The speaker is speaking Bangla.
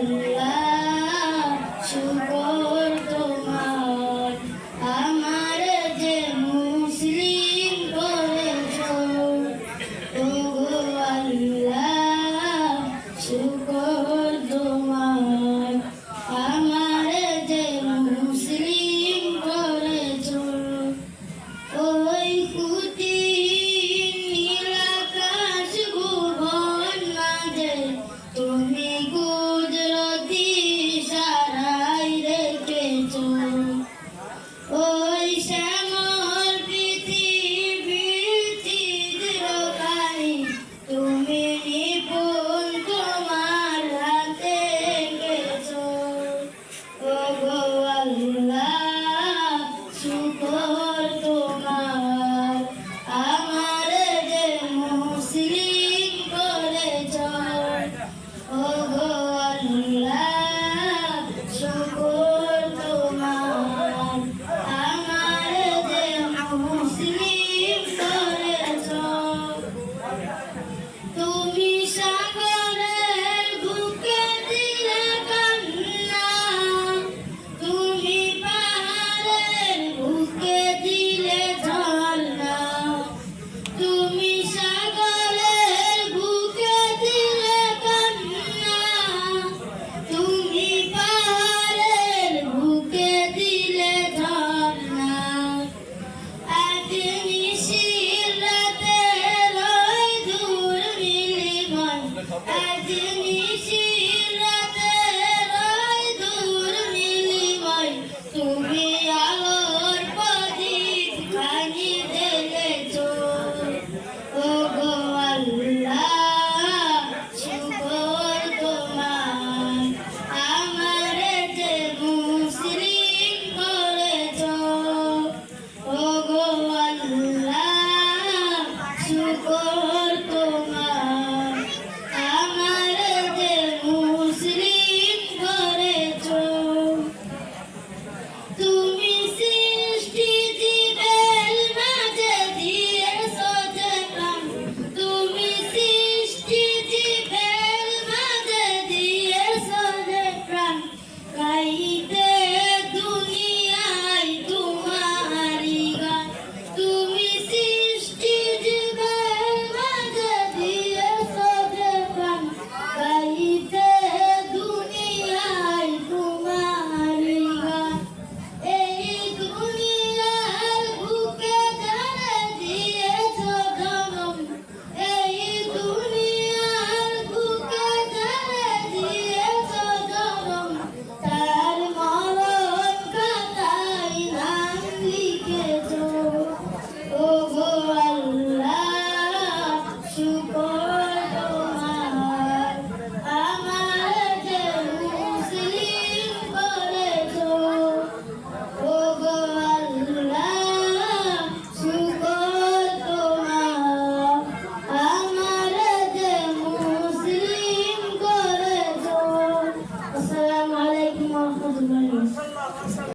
আল্লাহ শুকর তোমার আমার যে মুসলিম করেছ ওগো আল্লাহ শুকর তোমার আমার যে মুসলিম করেছ ওই কুতি নীলাকাশ ভুবন মাঝে তুমি কুদরতি সারাই রেখেছ ওই শ্যামল পৃথিবীর চিত্রকারী তুমি নিপুণ তোমার হাতে এঁকেছ ওগো আল্লাহ শুকর তোমার আমার যে মুসলিম করেছ ওগো আল্লাহ শুকর তোমার আমার যে মুসলিম করেছ তুমি সাগরের বুকে দিলে কান্না তুমি পাহাড়ের বুকে দিলে ঝর্ণা তুমি সাগরের বুকে দিলে কান্না তুমি পাহাড়ের বুকে দিলে ঝর্ণা আজ নিশির রাতে রই দূর মিলিময় আজ নিশির রাতে রই দূর মিলিময় তুমি আলোর প্রদীপ খানি জ্বেলেছ ওগো আল্লাহ শুকর তোমার আমার যে মুসলিম করেছ ওগো আল্লাহ শুকর তোমার আমার যে মুসলিম করেছ তুমি সৃষ্টি জীবের মাঝে দিয়েছ যে প্রাণ তুমি সৃষ্টি জীবের মাঝে দিয়েছ যে প্রাণ গাইতে দুনিয়ায় তোমারি গান তুমি সৃষ্টি জীবের মাঝে দিয়েছ যে প্রাণ গাইতে দুনিয়ায় তোমারি গান এই দুনিয়ার বুকে যারা দিয়েছ জনম এই দুনিয়ার বুকে যারা দিয়েছ জনম তার মরণ খাতায় নাম লিখেছ ওগো আল্লাহ শুকর তোমার আমার যে মুসলিম করেছ ওগো আল্লাহ শুকর তোমার আমার যে মুসলিম করেছ। আসসালামু আলাইকুম ওয়া রাহমাতুল্লাহি।